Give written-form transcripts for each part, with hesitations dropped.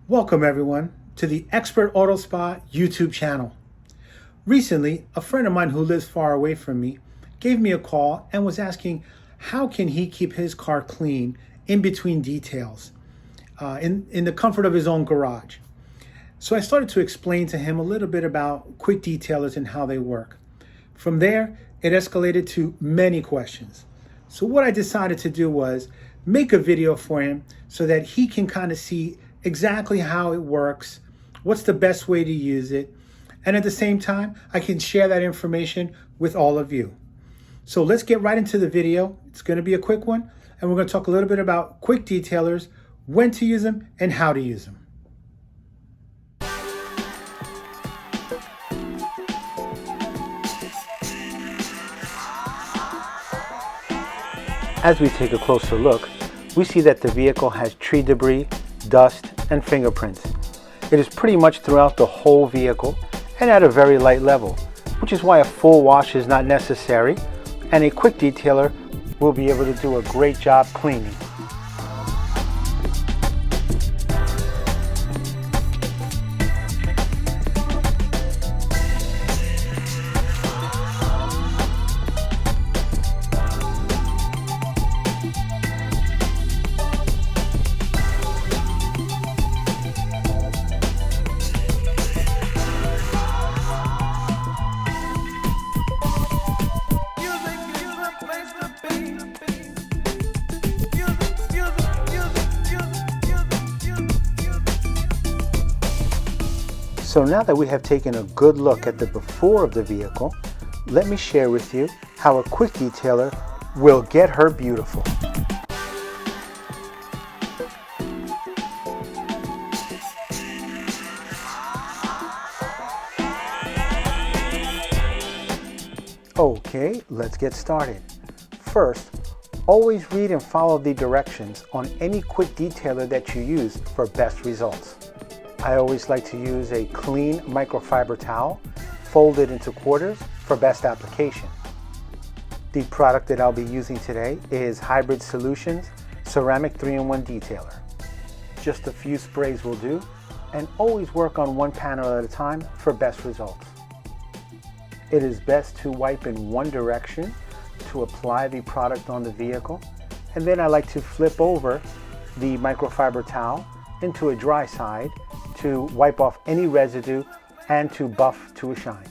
Welcome everyone to the Expert Auto Spa YouTube channel. Recently, a friend of mine who lives far away from me gave me a call and was asking how can he keep his car clean in between details in the comfort of his own garage. So I started to explain to him a little bit about quick detailers and how they work. From there, it escalated to many questions. So what I decided to do was make a video for him so that he can kind of see exactly how it works, what's the best way to use it, and at the same time, I can share that information with all of you. So let's get right into the video. It's going to be a quick one, and we're going to talk a little bit about quick detailers, when to use them, and how to use them. As we take a closer look, we see that the vehicle has tree debris, dust, and fingerprints. It is pretty much throughout the whole vehicle and at a very light level, which is why a full wash is not necessary, and a quick detailer will be able to do a great job cleaning. So now that we have taken a good look at the before of the vehicle, let me share with you how a quick detailer will get her beautiful. Okay, let's get started. First, always read and follow the directions on any quick detailer that you use for best results. I always like to use a clean microfiber towel folded into quarters for best application. The product that I'll be using today is Hybrid Solutions Ceramic 3-in-1 Detailer. Just a few sprays will do, and always work on one panel at a time for best results. It is best to wipe in one direction to apply the product on the vehicle, and then I like to flip over the microfiber towel into a dry side to wipe off any residue and to buff to a shine.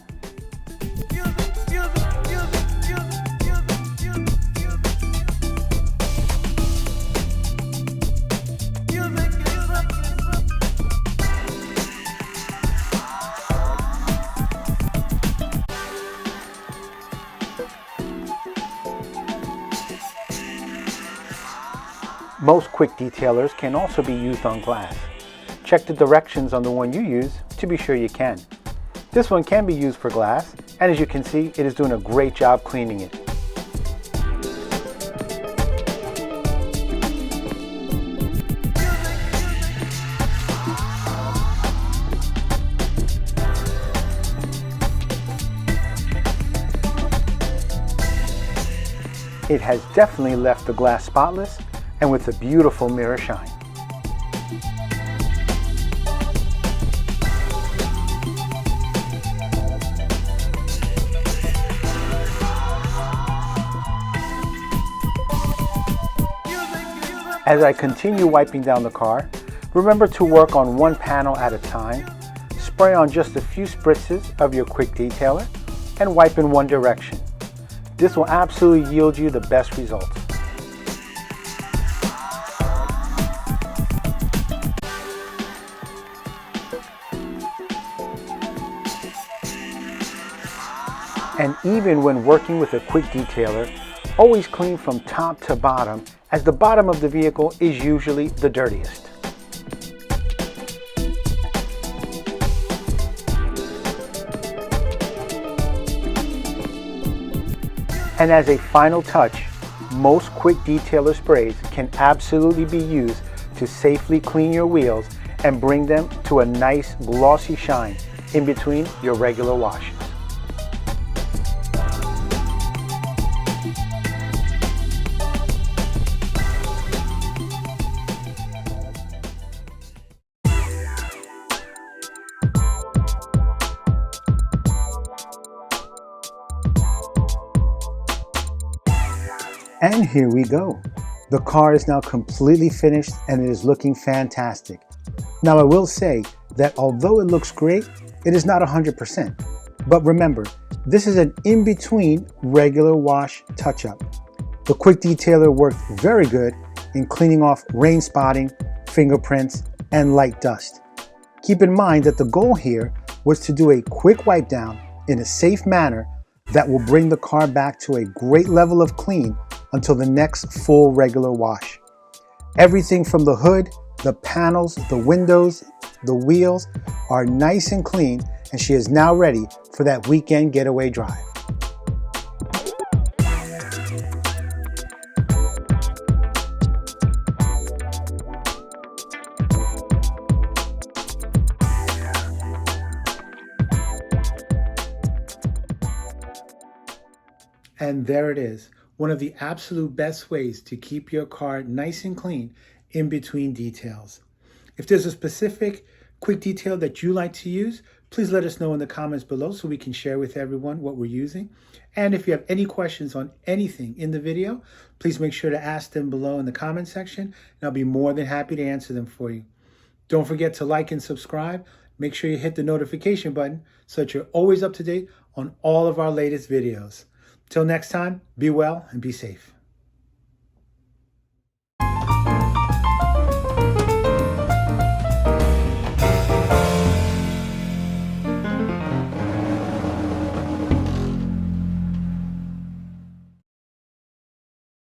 Most quick detailers can also be used on glass. Check the directions on the one you use to be sure you can. This one can be used for glass, and as you can see, it is doing a great job cleaning it. It has definitely left the glass spotless and with a beautiful mirror shine. As I continue wiping down the car, remember to work on one panel at a time, spray on just a few spritzes of your quick detailer, and wipe in one direction. This will absolutely yield you the best results. And even when working with a quick detailer, always clean from top to bottom, as the bottom of the vehicle is usually the dirtiest. And as a final touch, most quick detailer sprays can absolutely be used to safely clean your wheels and bring them to a nice glossy shine in between your regular washes. And here we go. The car is now completely finished and it is looking fantastic. Now I will say that although it looks great, it is not 100%. But remember, this is an in-between regular wash touch-up. The Quick Detailer worked very good in cleaning off rain spotting, fingerprints, and light dust. Keep in mind that the goal here was to do a quick wipe down in a safe manner that will bring the car back to a great level of clean until the next full regular wash. Everything from the hood, the panels, the windows, the wheels are nice and clean, and she is now ready for that weekend getaway drive. And there it is, one of the absolute best ways to keep your car nice and clean in between details. If there's a specific quick detail that you like to use, please let us know in the comments below so we can share with everyone what we're using. And if you have any questions on anything in the video, please make sure to ask them below in the comment section, and I'll be more than happy to answer them for you. Don't forget to like and subscribe. Make sure you hit the notification button so that you're always up to date on all of our latest videos. Till next time, be well and be safe.